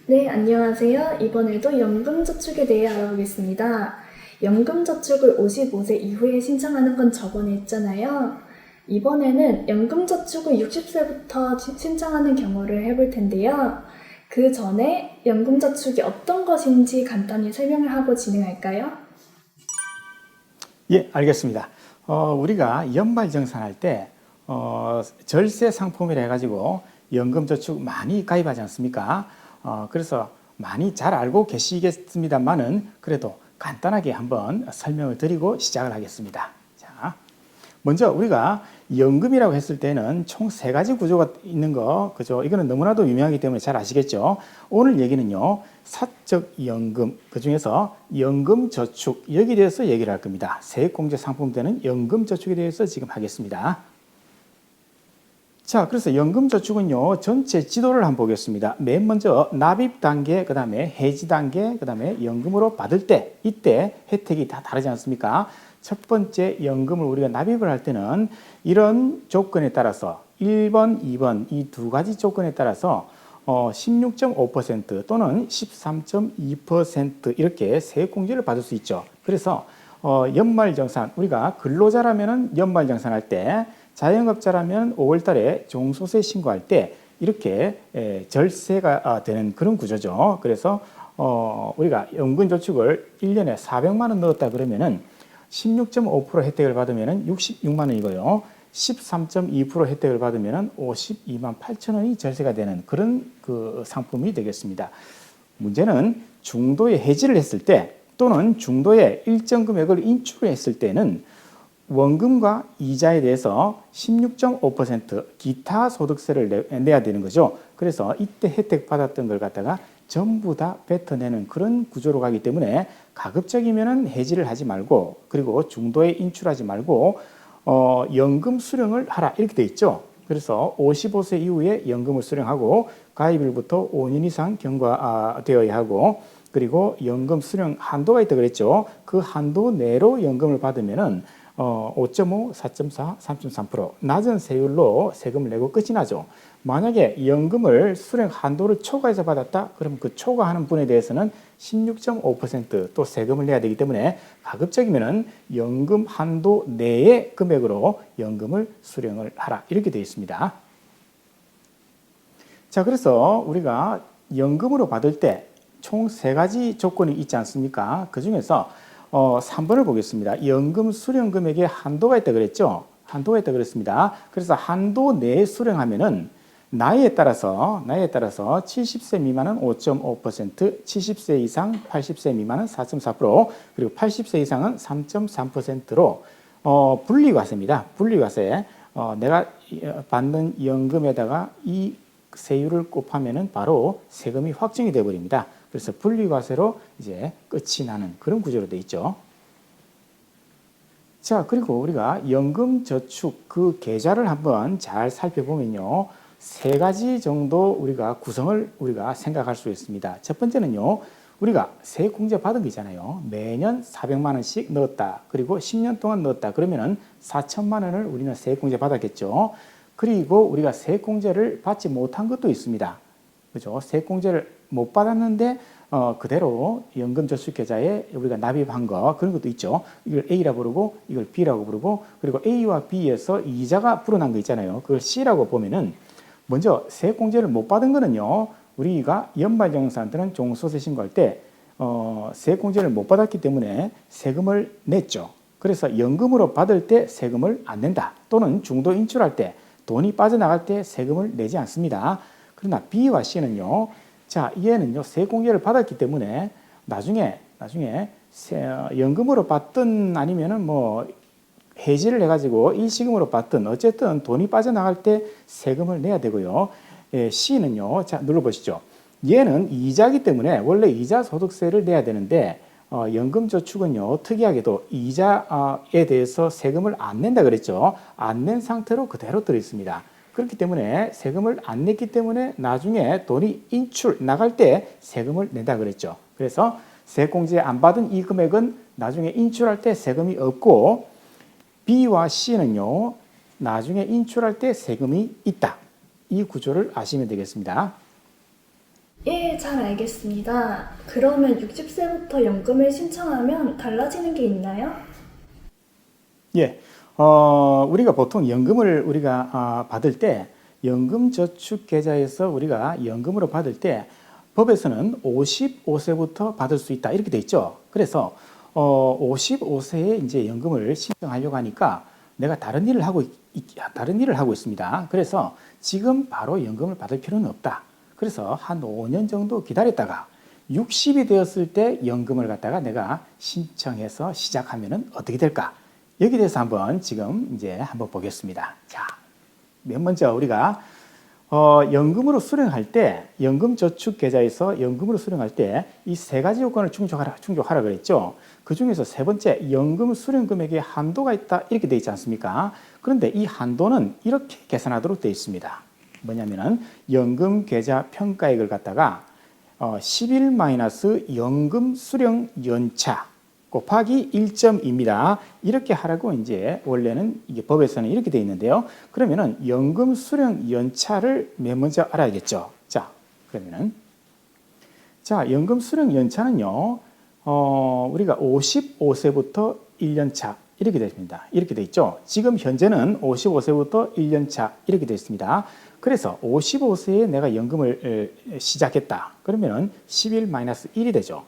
네, 안녕하세요. 이번에도 연금저축에 대해 알아보겠습니다. 연금저축을 55세 이후에 신청하는 건 저번에 했잖아요. 이번에는 연금저축을 60세부터 신청하는 경우를 해볼 텐데요. 그 전에 연금저축이 어떤 것인지 간단히 설명을 하고 진행할까요? 예, 알겠습니다. 우리가 연말정산할 때 절세 상품이라 해가지고 연금저축 많이 가입하지 않습니까? 그래서 많이 잘 알고 계시겠습니다만은 그래도 간단하게 한번 설명을 드리고 시작을 하겠습니다. 자, 먼저 우리가 연금이라고 했을 때는 총 세 가지 구조가 있는 거, 그죠? 이거는 너무나도 유명하기 때문에 잘 아시겠죠? 오늘 얘기는요, 사적 연금, 그 중에서 연금저축, 여기에 대해서 얘기를 할 겁니다. 세액공제 상품 되는 연금저축에 대해서 지금 하겠습니다. 자, 그래서 연금저축은요, 전체 지도를 한번 보겠습니다. 맨 먼저 납입 단계, 그 다음에 해지 단계, 그 다음에 연금으로 받을 때, 이때 혜택이 다 다르지 않습니까? 첫 번째 연금을 우리가 납입을 할 때는 이런 조건에 따라서 1번, 2번 이 두 가지 조건에 따라서 16.5% 또는 13.2% 이렇게 세액공제를 받을 수 있죠. 그래서 연말정산, 우리가 근로자라면 연말정산할 때 자영업자라면 5월 달에 종소세 신고할 때 이렇게 절세가 되는 그런 구조죠. 그래서 우리가 연금저축을 1년에 400만 원 넣었다 그러면은 16.5% 혜택을 받으면은 66만 원이고요. 13.2% 혜택을 받으면은 52만 8천 원이 절세가 되는 그런 그 상품이 되겠습니다. 문제는 중도에 해지를 했을 때 또는 중도에 일정 금액을 인출했을 때는 원금과 이자에 대해서 16.5% 기타 소득세를 내야 되는 거죠. 그래서 이때 혜택 받았던 걸 갖다가 전부 다 뱉어내는 그런 구조로 가기 때문에 가급적이면 해지를 하지 말고 그리고 중도에 인출하지 말고 연금 수령을 하라 이렇게 돼 있죠. 그래서 55세 이후에 연금을 수령하고 가입일부터 5년 이상 경과되어야 하고 그리고 연금 수령 한도가 있다 그랬죠. 그 한도 내로 연금을 받으면은 5.5, 4.4, 3.3% 낮은 세율로 세금을 내고 끝이 나죠. 만약에 연금을 수령 한도를 초과해서 받았다? 그러면 그 초과하는 분에 대해서는 16.5%또 세금을 내야 되기 때문에 가급적이면 연금 한도 내의 금액으로 연금을 수령을 하라 이렇게 되어 있습니다. 자, 그래서 우리가 연금으로 받을 때 총 세 가지 조건이 있지 않습니까? 그 중에서 3번을 보겠습니다. 연금 수령 금액에 한도가 있다 그랬죠? 한도가 있다 그랬습니다. 그래서 한도 내에 수령하면은 나이에 따라서 70세 미만은 5.5%, 70세 이상 80세 미만은 4.4%, 그리고 80세 이상은 3.3%로 분리과세입니다. 분리과세. 내가 받는 연금에다가 이 세율을 곱하면은 바로 세금이 확정이 되어 버립니다. 그래서 분리과세로 이제 끝이 나는 그런 구조로 되어 있죠. 자, 그리고 우리가 연금저축 그 계좌를 한번 잘 살펴보면요. 세 가지 정도 우리가 구성을 우리가 생각할 수 있습니다. 첫 번째는요. 우리가 세액공제 받은 게 있잖아요. 매년 400만 원씩 넣었다. 그리고 10년 동안 넣었다. 그러면은 4천만 원을 우리는 세액공제 받았겠죠. 그리고 우리가 세액공제를 받지 못한 것도 있습니다. 그죠? 세액공제를 못 받았는데 그대로 연금저축계좌에 우리가 납입한 거 그런 것도 있죠. 이걸 A라고 부르고 이걸 B라고 부르고 그리고 A와 B에서 이자가 불어난 거 있잖아요. 그걸 C라고 보면은 먼저 세액공제를 못 받은 거는요. 우리가 연말정산 때는 종소세 신고할 때 세액공제를 못 받았기 때문에 세금을 냈죠. 그래서 연금으로 받을 때 세금을 안 낸다. 또는 중도 인출할 때 돈이 빠져나갈 때 세금을 내지 않습니다. 그러나 B와 C는요. 자, 얘는요. 세액공제를 받았기 때문에 나중에 연금으로 받든 아니면은 뭐 해지를 해가지고 일시금으로 받든 어쨌든 돈이 빠져나갈 때 세금을 내야 되고요. C는요. 자, 눌러보시죠. 얘는 이자기 때문에 원래 이자 소득세를 내야 되는데 연금저축은요. 특이하게도 이자에 대해서 세금을 안 낸다 그랬죠. 안 낸 상태로 그대로 들어있습니다. 그렇기 때문에 세금을 안 냈기 때문에 나중에 돈이 나갈 때 세금을 낸다 그랬죠. 그래서 세액공제 안 받은 이 금액은 나중에 인출할 때 세금이 없고 B와 C는요. 나중에 인출할 때 세금이 있다. 이 구조를 아시면 되겠습니다. 예, 잘 알겠습니다. 그러면 60세부터 연금을 신청하면 달라지는 게 있나요? 예, 우리가 보통 연금을 우리가 받을 때 연금저축계좌에서 우리가 연금으로 받을 때 법에서는 55세부터 받을 수 있다 이렇게 돼 있죠. 그래서 55세에 이제 연금을 신청하려고 하니까 내가 다른 일을 하고 있습니다. 그래서 지금 바로 연금을 받을 필요는 없다. 그래서 한 5년 정도 기다렸다가 60이 되었을 때 연금을 갖다가 내가 신청해서 시작하면은 어떻게 될까? 여기에 대해서 한번 지금 이제 한번 보겠습니다. 자, 맨 먼저 우리가 연금으로 수령할 때 연금저축계좌에서 연금으로 수령할 때 이 세 가지 요건을 충족하라 그랬죠. 그 중에서 세 번째 연금 수령 금액에 한도가 있다 이렇게 돼 있지 않습니까? 그런데 이 한도는 이렇게 계산하도록 되어 있습니다. 뭐냐면은 연금 계좌 평가액을 갖다가 11 마이너스 연금 수령 연차 곱하기 1.2입니다. 이렇게 하라고 이제 원래는 이게 법에서는 이렇게 되어 있는데요. 그러면은 연금 수령 연차를 맨 먼저 알아야겠죠. 자, 그러면은 연금 수령 연차는요. 우리가 55세부터 1년 차 이렇게 되어 있습니다. 이렇게 되어 있죠. 지금 현재는 55세부터 1년 차 이렇게 되어 있습니다. 그래서 55세에 내가 연금을 시작했다. 그러면은 11-1이 되죠.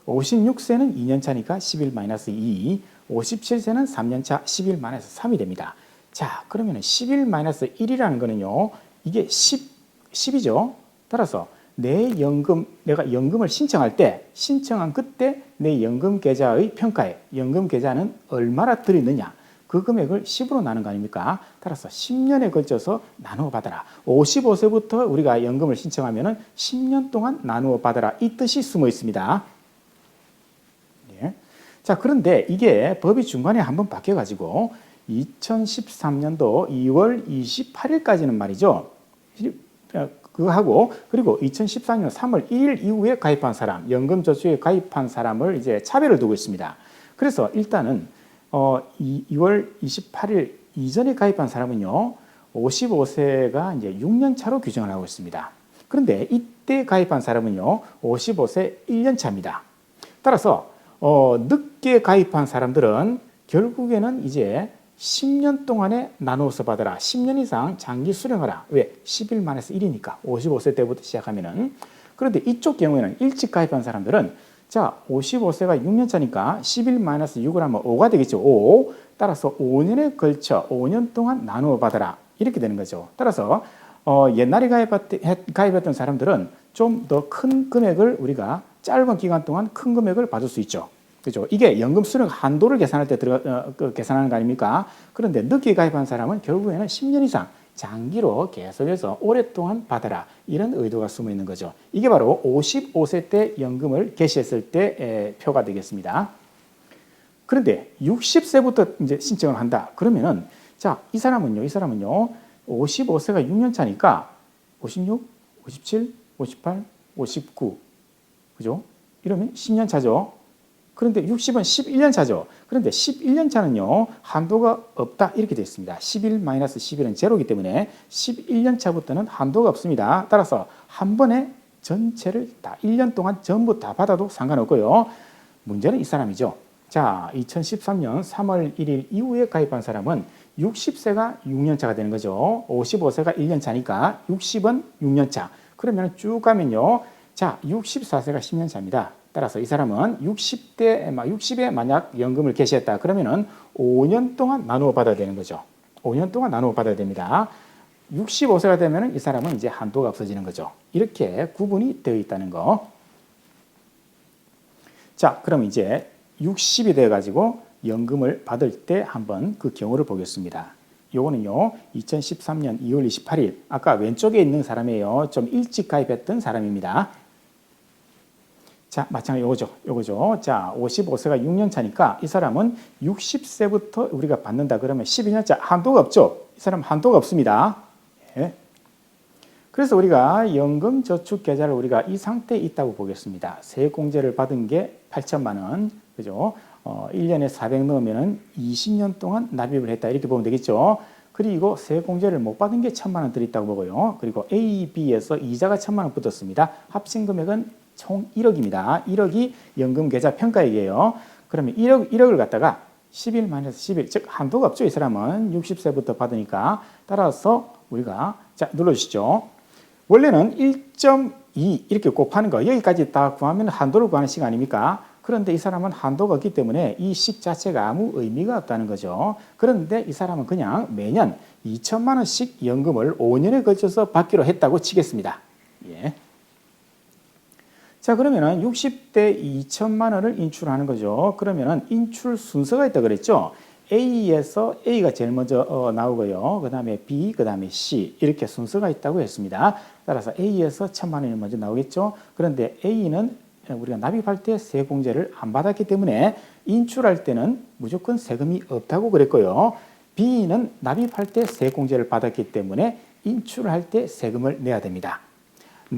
56세는 2년 차니까 11-2, 57세는 3년 차 11-3이 됩니다. 자, 그러면 11-1이라는 거는요, 이게 10이죠. 따라서 내가 연금을 신청한 그때 내 연금 계좌의 평가액, 연금 계좌는 얼마나 들어있느냐, 그 금액을 10으로 나눈 거 아닙니까? 따라서 10년에 걸쳐서 나누어 받아라. 55세부터 우리가 연금을 신청하면 10년 동안 나누어 받아라. 이 뜻이 숨어 있습니다. 자, 그런데 이게 법이 중간에 한번 바뀌어가지고 2013년도 2월 28일까지는 말이죠. 그거 하고 그리고 2014년 3월 1일 이후에 가입한 사람, 연금저축에 가입한 사람을 이제 차별을 두고 있습니다. 그래서 일단은 2월 28일 이전에 가입한 사람은요, 55세가 이제 6년 차로 규정을 하고 있습니다. 그런데 이때 가입한 사람은요, 55세 1년 차입니다. 따라서 늦게 가입한 사람들은 결국에는 이제 10년 동안에 나누어서 받아라. 10년 이상 장기 수령하라. 왜? 11-1이니까 55세 때부터 시작하면은. 그런데 이쪽 경우에는 일찍 가입한 사람들은 자, 55세가 6년 차니까 11-6을 하면 5가 되겠죠. 5. 따라서 5년에 걸쳐 5년 동안 나누어 받아라. 이렇게 되는 거죠. 따라서 옛날에 가입했던 사람들은 좀 더 큰 금액을 우리가 짧은 기간 동안 큰 금액을 받을 수 있죠. 그죠? 이게 연금 수령 한도를 계산할 때 계산하는 거 아닙니까? 그런데 늦게 가입한 사람은 결국에는 10년 이상 장기로 계속해서 오랫동안 받아라. 이런 의도가 숨어 있는 거죠. 이게 바로 55세 때 연금을 개시했을 때 표가 되겠습니다. 그런데 60세부터 이제 신청을 한다. 그러면은 자, 이 사람은요. 55세가 6년 차니까 56, 57, 58, 59. 그죠? 이러면 10년 차죠. 그런데 60은 11년 차죠. 그런데 11년 차는요, 한도가 없다. 이렇게 되어 있습니다. 11-11은 제로이기 때문에 11년 차부터는 한도가 없습니다. 따라서 한 번에 전체를 다 1년 동안 전부 다 받아도 상관없고요. 문제는 이 사람이죠. 자, 2013년 3월 1일 이후에 가입한 사람은 60세가 6년 차가 되는 거죠. 55세가 1년 차니까 60은 6년 차. 그러면 쭉 가면요. 자, 64세가 10년 차입니다. 따라서 이 사람은 60에 만약 연금을 개시했다. 그러면은 5년 동안 나누어 받아야 되는 거죠. 5년 동안 나누어 받아야 됩니다. 65세가 되면은 이 사람은 이제 한도가 없어지는 거죠. 이렇게 구분이 되어 있다는 거. 자, 그럼 이제 60이 돼 가지고 연금을 받을 때 한번 그 경우를 보겠습니다. 요거는요, 2013년 2월 28일, 아까 왼쪽에 있는 사람이에요. 좀 일찍 가입했던 사람입니다. 자, 마찬가지 요거죠. 자, 55세가 6년 차니까 이 사람은 60세부터 우리가 받는다 그러면 12년 차 한도가 없죠. 이 사람 한도가 없습니다. 예. 그래서 우리가 연금저축계좌를 우리가 이 상태에 있다고 보겠습니다. 세액공제를 받은 게 8천만 원, 그죠? 1년에 400 넣으면 20년 동안 납입을 했다. 이렇게 보면 되겠죠. 그리고 세공제를 못 받은 게 1,000만 원 들어있다고 보고요. 그리고 A, B에서 이자가 1,000만 원 붙었습니다. 합친 금액은 총 1억입니다. 1억이 연금 계좌 평가액이에요. 그러면 1억을 갖다가 11 마이너스 11, 즉 한도가 없죠. 이 사람은 60세부터 받으니까. 따라서 우리가 자 눌러주시죠. 원래는 1.2 이렇게 곱하는 거 여기까지 다 구하면 한도를 구하는 식 아닙니까? 그런데 이 사람은 한도가 없기 때문에 이 식 자체가 아무 의미가 없다는 거죠. 그런데 이 사람은 그냥 매년 2천만 원씩 연금을 5년에 걸쳐서 받기로 했다고 치겠습니다. 예. 자, 그러면은 60대 2천만 원을 인출하는 거죠. 그러면은 인출 순서가 있다 그랬죠. A에서 A가 제일 먼저 나오고요. 그 다음에 B, 그 다음에 C 이렇게 순서가 있다고 했습니다. 따라서 A에서 1,000만 원이 먼저 나오겠죠. 그런데 A는 우리가 납입할 때 세공제를 안 받았기 때문에 인출할 때는 무조건 세금이 없다고 그랬고요. B는 납입할 때 세공제를 받았기 때문에 인출할 때 세금을 내야 됩니다.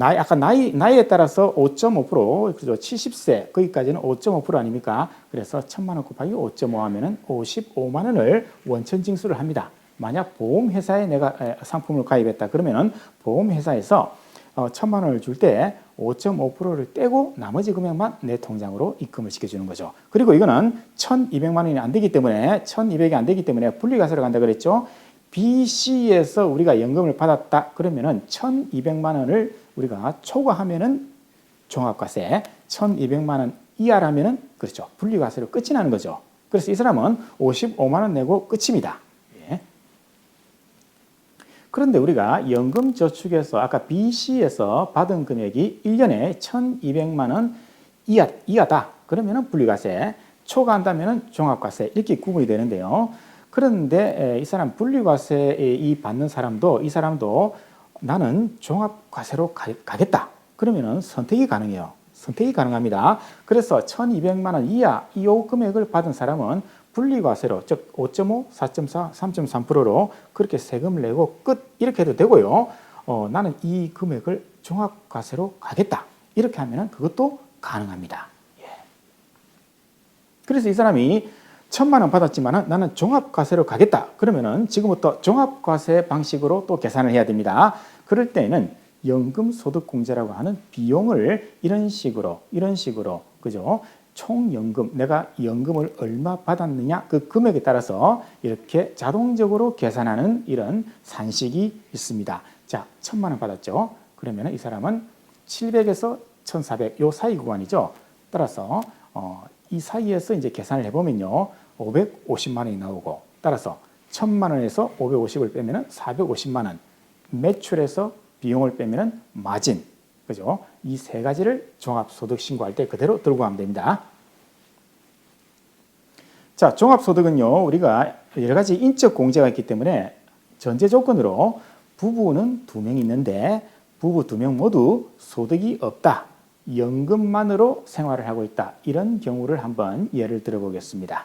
아까 나이에 따라서 5.5%, 그죠? 70세, 거기까지는 5.5% 아닙니까? 그래서 1,000만 원 곱하기 5.5 하면은 55만 원을 원천 징수를 합니다. 만약 보험회사에 내가 상품을 가입했다 그러면은 보험회사에서 1,000만 원을 줄 때 5.5%를 떼고 나머지 금액만 내 통장으로 입금을 시켜주는 거죠. 그리고 이거는 1,200만 원이 안 되기 때문에 1,200이 안 되기 때문에 분리과세로 간다 그랬죠. BC에서 우리가 연금을 받았다 그러면은 1,200만 원을 우리가 초과하면은 종합과세, 1,200만 원 이하라면은 그렇죠. 분리과세로 끝이 나는 거죠. 그래서 이 사람은 55만 원 내고 끝입니다. 예. 그런데 우리가 연금저축에서 아까 BC에서 받은 금액이 1년에 1,200만 원 이하다. 그러면은 분리과세, 초과한다면은 종합과세 이렇게 구분이 되는데요. 그런데 이 사람 분리과세 이 받는 사람도 이 사람도 나는 종합과세로 가겠다. 그러면은 선택이 가능해요. 선택이 가능합니다. 그래서 1,200만 원 이하 이 금액을 받은 사람은 분리과세로 즉 5.5, 4.4, 3.3%로 그렇게 세금을 내고 끝 이렇게 해도 되고요. 나는 이 금액을 종합과세로 가겠다. 이렇게 하면은 그것도 가능합니다. 예. 그래서 이 사람이 1,000만 원 받았지만 나는 종합과세로 가겠다. 그러면은 지금부터 종합과세 방식으로 또 계산을 해야 됩니다. 그럴 때에는 연금소득공제라고 하는 비용을 이런 식으로 그죠? 총연금 내가 연금을 얼마 받았느냐 그 금액에 따라서 이렇게 자동적으로 계산하는 이런 산식이 있습니다. 자, 1,000만 원 받았죠. 그러면 이 사람은 700에서 1,400 요 사이 구간이죠. 따라서 이 사이에서 이제 계산을 해보면요. 550만 원이 나오고 따라서 1,000만 원에서 550을 빼면 450만 원 매출에서 비용을 빼면 마진 그죠? 이 세 가지를 종합소득 신고할 때 그대로 들고 가면 됩니다. 자, 종합소득은요. 우리가 여러 가지 인적 공제가 있기 때문에 전제 조건으로 부부는 2명 있는데 부부 2명 모두 소득이 없다. 연금만으로 생활을 하고 있다. 이런 경우를 한번 예를 들어보겠습니다.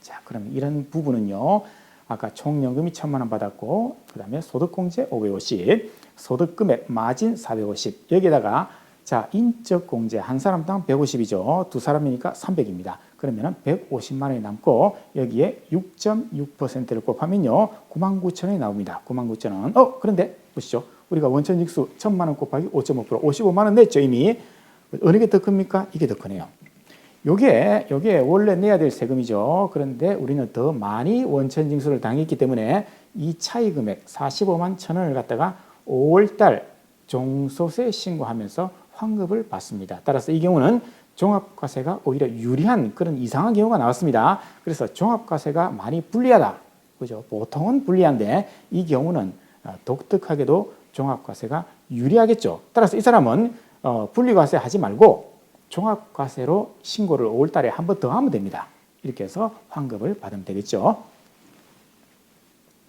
자, 그럼 이런 부부는요. 아까 총연금이 1,000만 원 받았고 그 다음에 소득공제 550, 소득금액 마진 450 여기에다가 자 인적공제 한 사람당 150이죠. 두 사람이니까 300입니다. 그러면 150만 원이 남고 여기에 6.6%를 곱하면요. 99,000원이 나옵니다. 99,000원. 그런데 보시죠. 우리가 원천징수 1,000만 원 곱하기 5.5% 55만 원 냈죠 이미. 어느 게 더 큽니까? 이게 더 크네요. 요게 원래 내야 될 세금이죠. 그런데 우리는 더 많이 원천징수를 당했기 때문에 이 차이 금액 45만 1,000원을 갖다가 5월달 종소세 신고하면서 환급을 받습니다. 따라서 이 경우는 종합과세가 오히려 유리한 그런 이상한 경우가 나왔습니다. 그래서 종합과세가 많이 불리하다. 그죠? 보통은 불리한데 이 경우는 독특하게도 종합과세가 유리하겠죠. 따라서 이 사람은 분리과세 하지 말고 종합과세로 신고를 5월달에 한 번 더 하면 됩니다. 이렇게 해서 환급을 받으면 되겠죠.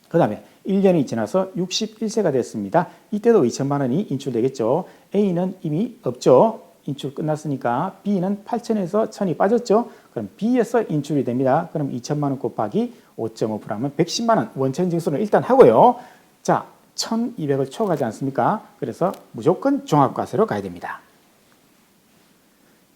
그 다음에 1년이 지나서 61세가 됐습니다. 이때도 2,000만 원이 인출되겠죠. A는 이미 없죠. 인출 끝났으니까 B는 8,000에서 1,000이 빠졌죠. 그럼 B에서 인출이 됩니다. 그럼 2,000만 원 곱하기 5.5% 하면 110만 원 원천징수는 일단 하고요. 자, 1,200을 초과하지 않습니까? 그래서 무조건 종합과세로 가야 됩니다.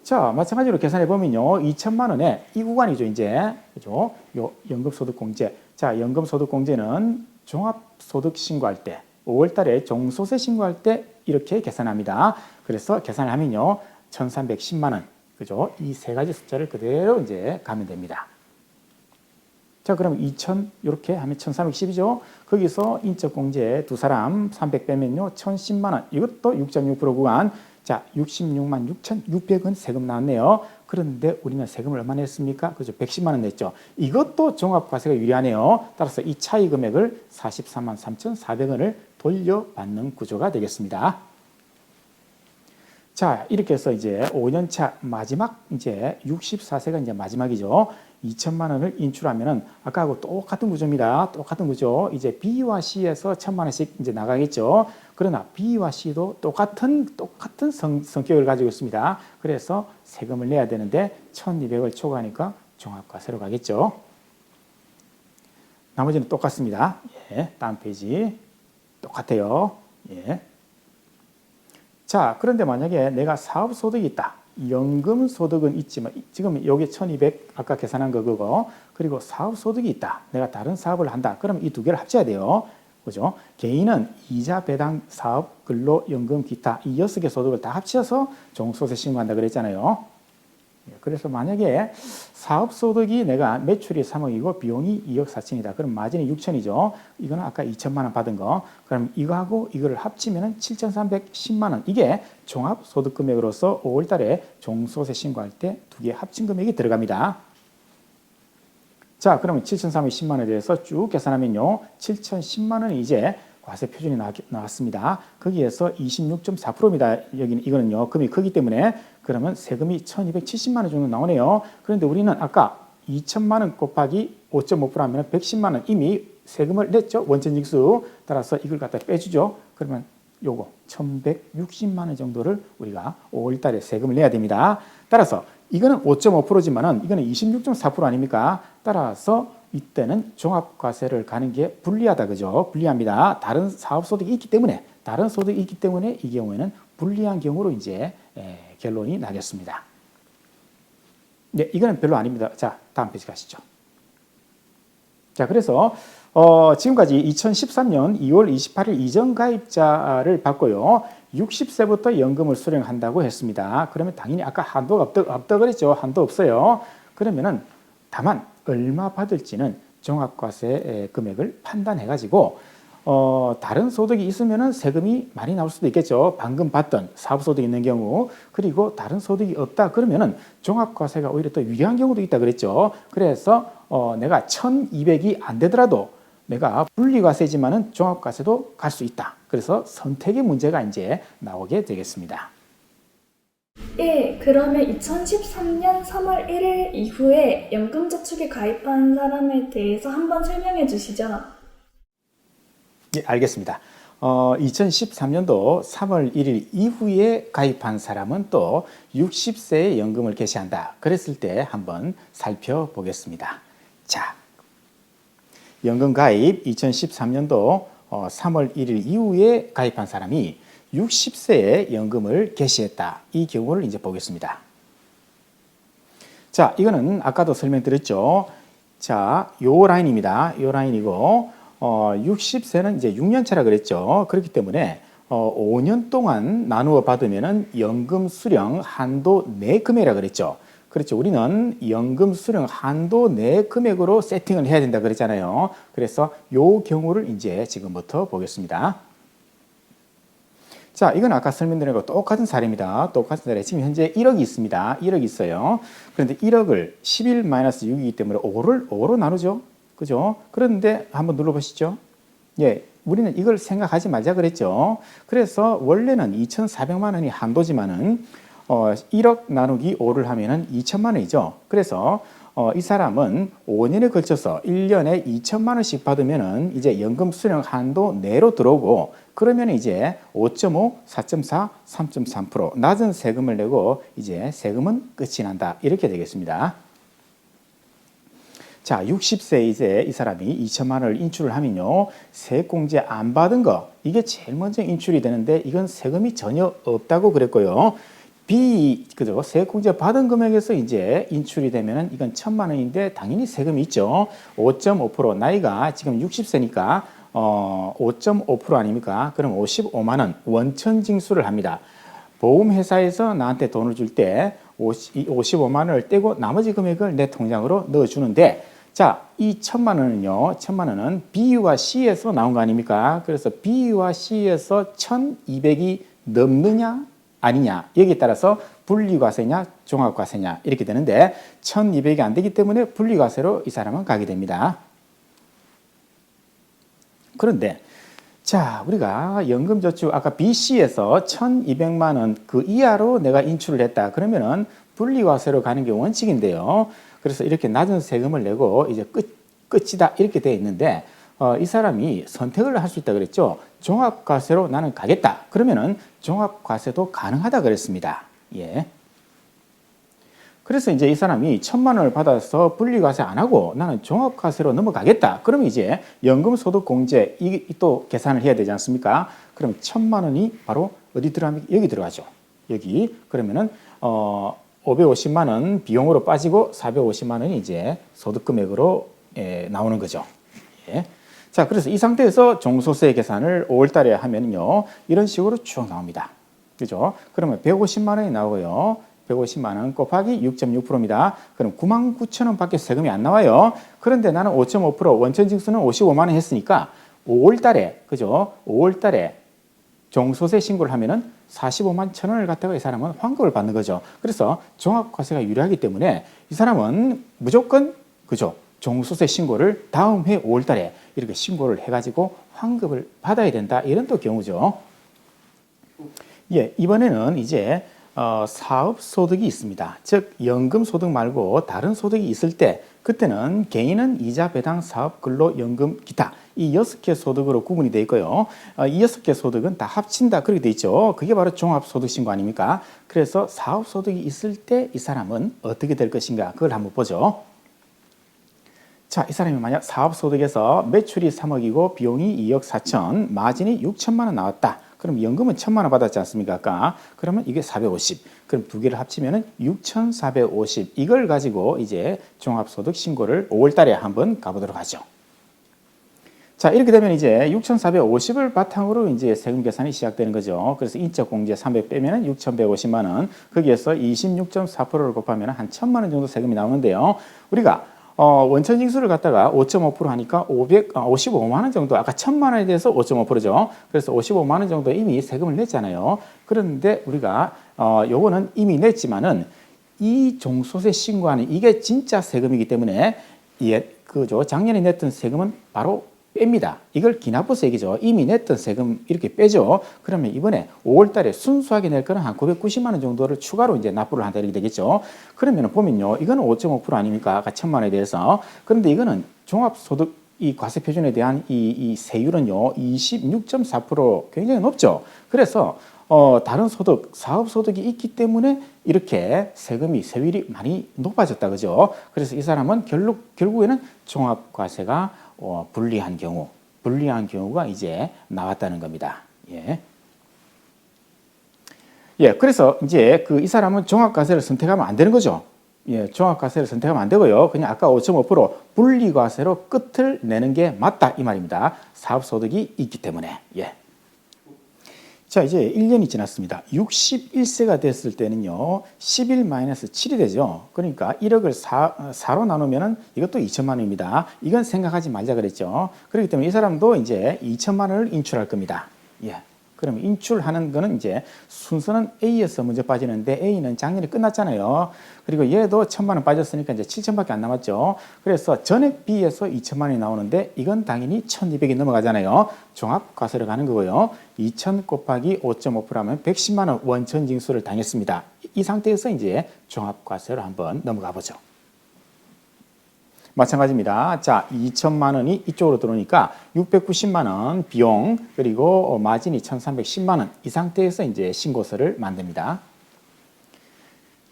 자, 마찬가지로 계산해 보면요. 2,000만 원에 이 구간이죠, 이제. 그죠? 요 연금소득공제. 자, 연금소득공제는 종합소득 신고할 때 5월 달에 종소세 신고할 때 이렇게 계산합니다. 그래서 계산을 하면요. 1,310만 원. 그죠? 이 세 가지 숫자를 그대로 이제 가면 됩니다. 자, 그럼 2,000 이렇게 하면 1,310이죠. 거기서 인적공제 두 사람 300 빼면요. 1,010만 원. 이것도 6.6% 구간. 자, 66만 6,600원 세금 나왔네요. 그런데 우리는 세금을 얼마 냈습니까? 그죠? 110만 원 냈죠. 이것도 종합과세가 유리하네요. 따라서 이 차이 금액을 44만 3,400원을 돌려받는 구조가 되겠습니다. 자, 이렇게 해서 이제 5년차 마지막 이제 64세가 이제 마지막이죠. 2천만 원을 인출하면은 아까하고 똑같은 구조입니다. 똑같은 구조. 이제 B와 C에서 1,000만 원씩 이제 나가겠죠. 그러나 B와 C도 똑같은 성격을 가지고 있습니다. 그래서 세금을 내야 되는데 1,200을 초과하니까 종합과세로 가겠죠. 나머지는 똑같습니다. 예, 다음 페이지. 똑같아요. 예. 자, 그런데 만약에 내가 사업소득이 있다. 연금소득은 있지만 지금 여기 1,200 아까 계산한 거고 그리고 사업소득이 있다. 내가 다른 사업을 한다. 그럼 이 두 개를 합쳐야 돼요. 그죠? 개인은 이자 배당 사업 근로 연금 기타 이 6개 소득을 다 합쳐서 종소세 신고한다 그랬잖아요. 그래서 만약에 사업소득이 내가 매출이 3억이고 비용이 2억 4천이다. 그럼 마진이 6천이죠. 이거는 아까 2천만 원 받은 거. 그럼 이거하고 이거를 합치면 7,310만 원. 이게 종합소득금액으로서 5월 달에 종소세 신고할 때 두 개 합친 금액이 들어갑니다. 자, 그러면 7,310만 원에 대해서 쭉 계산하면요. 7,010만 원이 이제 과세 표준이 나왔습니다. 거기에서 26.4%입니다. 여기는 이거는요. 금이 크기 때문에 그러면 세금이 1,270만 원 정도 나오네요. 그런데 우리는 아까 2천만 원 곱하기 5.5% 하면 110만 원 이미 세금을 냈죠. 원천징수. 따라서 이걸 갖다 빼주죠. 그러면 요거 1,160만 원 정도를 우리가 5월 달에 세금을 내야 됩니다. 따라서 이거는 5.5%지만은 이거는 26.4% 아닙니까? 따라서 이때는 종합과세를 가는 게 불리하다. 그죠? 불리합니다. 다른 사업소득이 있기 때문에 다른 소득이 있기 때문에 이 경우에는 불리한 경우로 이제 결론이 나겠습니다. 네, 이거는 별로 아닙니다. 자, 다음 페이지 가시죠. 자, 그래서 지금까지 2013년 2월 28일 이전 가입자를 받고요. 60세부터 연금을 수령한다고 했습니다. 그러면 당연히 아까 한도가 없다 그랬죠. 한도 없어요. 그러면은 다만 얼마 받을지는 종합과세 금액을 판단해가지고 다른 소득이 있으면은 세금이 많이 나올 수도 있겠죠. 방금 봤던 사업소득이 있는 경우 그리고 다른 소득이 없다 그러면은 종합과세가 오히려 더 유리한 경우도 있다 그랬죠. 그래서 내가 1,200이 안 되더라도 내가 분리과세지만은 종합과세도 갈 수 있다. 그래서 선택의 문제가 이제 나오게 되겠습니다. 예, 그러면 2013년 3월 1일 이후에 연금저축에 가입한 사람에 대해서 한번 설명해 주시죠. 예, 알겠습니다. 2013년도 3월 1일 이후에 가입한 사람은 또 60세에 연금을 개시한다. 그랬을 때 한번 살펴보겠습니다. 자, 연금 가입 2013년도 3월 1일 이후에 가입한 사람이 60세에 연금을 개시했다. 이 경우를 이제 보겠습니다. 자, 이거는 아까도 설명드렸죠. 자, 요 라인입니다. 요 라인이고 60세는 이제 6년차라 그랬죠. 그렇기 때문에 5년 동안 나누어 받으면은 연금 수령 한도 내 금액이라 그랬죠. 그렇죠. 우리는 연금 수령 한도 내 금액으로 세팅을 해야 된다 그랬잖아요. 그래서 요 경우를 이제 지금부터 보겠습니다. 자, 이건 아까 설명드린 거 똑같은 사례입니다. 똑같은 사례. 지금 현재 1억이 있습니다. 1억이 있어요. 그런데 1억을 11-6이기 때문에 5로 나누죠. 그죠? 그런데 한번 눌러보시죠. 예, 우리는 이걸 생각하지 말자 그랬죠. 그래서 원래는 2,400만 원이 한도지만은 1억 나누기 5를 하면은 2천만 원이죠. 그래서 이 사람은 5년에 걸쳐서 1년에 2천만 원씩 받으면은 이제 연금 수령 한도 내로 들어오고 그러면 이제 5.5, 4.4, 3.3% 낮은 세금을 내고 이제 세금은 끝이 난다. 이렇게 되겠습니다. 자, 60세 이제 이 사람이 2천만 원을 인출을 하면요. 세액공제 안 받은 거 이게 제일 먼저 인출이 되는데 이건 세금이 전혀 없다고 그랬고요. 그죠? 세액공제 받은 금액에서 이제 인출이 되면은 이건 1,000만 원인데 당연히 세금이 있죠. 5.5% 나이가 지금 60세니까 5.5% 아닙니까? 그럼 55만 원 원천 징수를 합니다. 보험회사에서 나한테 돈을 줄 때 55만 원을 떼고 나머지 금액을 내 통장으로 넣어주는데, 자, 이 1,000만 원은요, 1,000만 원은 B와 C에서 나온 거 아닙니까? 그래서 B와 C에서 1,200이 넘느냐 아니냐, 여기에 따라서 분리과세냐 종합과세냐 이렇게 되는데, 1,200이 안 되기 때문에 분리과세로 이 사람은 가게 됩니다. 그런데 자, 우리가 연금저축 아까 BC에서 1,200만 원 그 이하로 내가 인출을 했다. 그러면은 분리과세로 가는 게 원칙인데요. 그래서 이렇게 낮은 세금을 내고 이제 끝이다 이렇게 돼 있는데, 이 사람이 선택을 할 수 있다 그랬죠. 종합과세로 나는 가겠다. 그러면은 종합과세도 가능하다 그랬습니다. 예. 그래서 이제 이 사람이 1,000만 원을 받아서 분리과세 안 하고 나는 종합과세로 넘어가겠다. 그러면 이제 연금소득공제 또 계산을 해야 되지 않습니까? 그럼 1,000만 원이 바로 어디 들어갑니까? 여기 들어가죠. 여기. 그러면은 550만 원 비용으로 빠지고 450만 원이 이제 소득금액으로 나오는 거죠. 예. 자, 그래서 이 상태에서 종소세 계산을 5월 달에 하면요. 이런 식으로 쭉 나옵니다. 그죠? 그러면 150만 원이 나오고요. 150만 원 곱하기 6.6%입니다. 그럼 99,000원 밖에 세금이 안 나와요. 그런데 나는 5.5% 원천징수는 55만 원 했으니까 5월 달에, 그죠? 5월 달에 종소세 신고를 하면은 45만 1,000원을 갖다가 이 사람은 환급을 받는 거죠. 그래서 종합과세가 유리하기 때문에 이 사람은 무조건, 그죠? 종소세 신고를 다음 해 5월 달에 이렇게 신고를 해가지고 환급을 받아야 된다. 이런 또 경우죠. 예, 이번에는 이제 사업소득이 있습니다. 즉 연금소득 말고 다른 소득이 있을 때, 그때는 개인은 이자 배당 사업 근로 연금 기타 이 6개 소득으로 구분이 되어 있고요. 이 6개 소득은 다 합친다 그렇게 되어 있죠. 그게 바로 종합소득신고 아닙니까? 그래서 사업소득이 있을 때 이 사람은 어떻게 될 것인가, 그걸 한번 보죠. 자, 이 사람이 만약 사업소득에서 매출이 3억이고 비용이 2억 4천, 마진이 6천만 원 나왔다. 그럼 연금은 1,000만 원 받았지 않습니까? 아까. 그러면 이게 450. 그럼 두 개를 합치면은 6,450. 이걸 가지고 이제 종합소득 신고를 5월 달에 한번 가보도록 하죠. 자, 이렇게 되면 이제 6,450을 바탕으로 이제 세금 계산이 시작되는 거죠. 그래서 인적 공제 300 빼면은 6,150만 원. 거기에서 26.4%를 곱하면 한 1,000만 원 정도 세금이 나오는데요. 우리가 원천징수를 갖다가 5.5% 하니까 55만 원 정도, 아까 1,000만 원에 대해서 5.5%죠. 그래서 55만 원 정도 이미 세금을 냈잖아요. 그런데 우리가 요거는 이미 냈지만은 이 종소세 신고하는 이게 진짜 세금이기 때문에 그죠. 작년에 냈던 세금은 바로 뺍니다. 이걸 기납부세액이죠. 이미 냈던 세금 이렇게 빼죠. 그러면 이번에 5월 달에 순수하게 낼 거는 한 990만 원 정도를 추가로 이제 납부를 한다 이렇게 되겠죠. 그러면 보면요. 이거는 5.5% 아닙니까? 아까 1,000만 원에 대해서. 그런데 이거는 종합소득 이 과세 표준에 대한 이 세율은요. 26.4% 굉장히 높죠. 그래서 다른 소득, 사업소득이 있기 때문에 이렇게 세율이 많이 높아졌다. 그죠? 그래서 이 사람은 결국에는 종합과세가 불리한 경우가 이제 나왔다는 겁니다. 예. 예, 그래서 이제 이 사람은 종합과세를 선택하면 안 되는 거죠. 예, 종합과세를 선택하면 안 되고요. 그냥 아까 5.5% 분리과세로 끝을 내는 게 맞다 이 말입니다. 사업소득이 있기 때문에. 예. 자, 이제 1년이 지났습니다. 61세가 됐을 때는요, 11-7이 되죠. 그러니까 1억을 4로 나누면은 이것도 2천만 원입니다. 이건 생각하지 말자 그랬죠. 그렇기 때문에 이 사람도 이제 2천만 원을 인출할 겁니다. 예. 그러면 인출하는 거는 이제 순서는 A에서 먼저 빠지는데 A는 작년에 끝났잖아요. 그리고 얘도 1,000만 원 빠졌으니까 이제 7천밖에 안 남았죠. 그래서 전액 B에서 2천만 원이 나오는데 이건 당연히 1,200이 넘어가잖아요. 종합과세로 가는 거고요. 2,000 곱하기 5.5%하면 110만 원 원천 징수를 당했습니다. 이 상태에서 이제 종합과세로 한번 넘어가 보죠. 마찬가지입니다. 자, 2천만 원이 이쪽으로 들어오니까 690만 원 비용, 그리고 마진이 1,310만 원. 이 상태에서 이제 신고서를 만듭니다.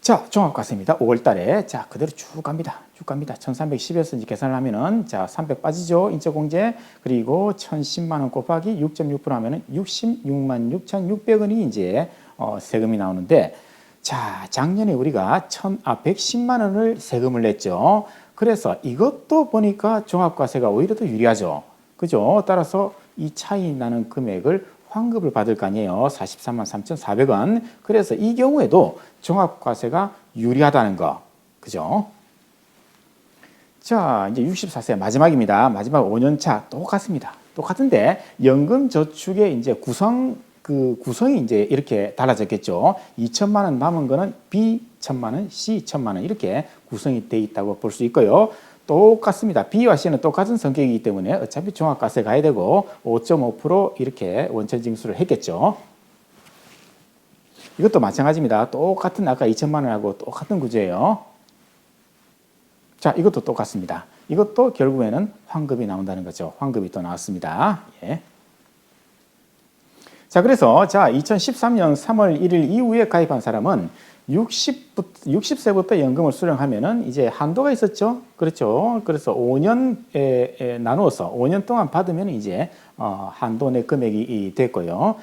자, 종합과세입니다. 5월 달에. 자, 그대로 쭉 갑니다. 1,310에서 이제 계산을 하면은, 자, 300 빠지죠. 인적공제. 그리고 1,010만 원 곱하기 6.6% 하면은 66만 6,600원이 이제 세금이 나오는데, 자, 작년에 우리가 110만 원을 세금을 냈죠. 그래서 이것도 보니까 종합과세가 오히려 더 유리하죠. 그죠? 따라서 이 차이 나는 금액을 환급을 받을 거 아니에요. 43만 3,400원. 그래서 이 경우에도 종합과세가 유리하다는 거. 그죠? 자, 이제 64세 마지막입니다. 마지막 5년 차 똑같습니다. 똑같은데 연금저축의 이제 구성이 이제 이렇게 달라졌겠죠. 2천만 원 남은 거는 B 1,000만 원, C 1,000만 원 이렇게 구성이 돼 있다고 볼 수 있고요. 똑같습니다. B와 C는 똑같은 성격이기 때문에 어차피 종합과세 가야 되고 5.5% 이렇게 원천징수를 했겠죠. 이것도 마찬가지입니다. 똑같은 아까 2천만 원하고 똑같은 구조예요. 자, 이것도 똑같습니다. 이것도 결국에는 환급이 나온다는 거죠. 환급이 또 나왔습니다. 예. 자, 그래서 2013년 3월 1일 이후에 가입한 사람은 60세부터 연금을 수령하면은 이제 한도가 있었죠. 그렇죠. 그래서 5년에 나누어서 5년 동안 받으면 이제 한도 내 금액이 됐고요.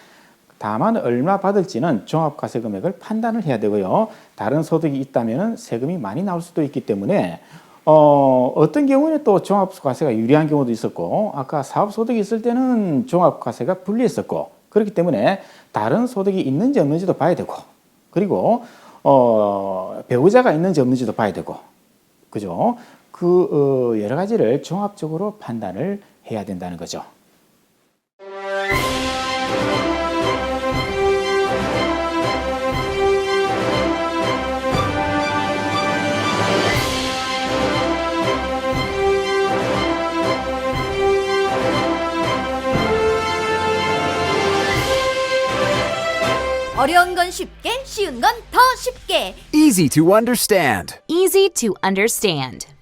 다만 얼마 받을지는 종합과세 금액을 판단을 해야 되고요. 다른 소득이 있다면은 세금이 많이 나올 수도 있기 때문에 어떤 경우에는 또 종합과세가 유리한 경우도 있었고, 아까 사업소득이 있을 때는 종합과세가 불리했었고, 그렇기 때문에 다른 소득이 있는지 없는지도 봐야 되고, 그리고 배우자가 있는지 없는지도 봐야 되고, 그죠? 여러 가지를 종합적으로 판단을 해야 된다는 거죠. 어려운 건 쉽게, 쉬운 건 더 쉽게. Easy to understand. Easy to understand.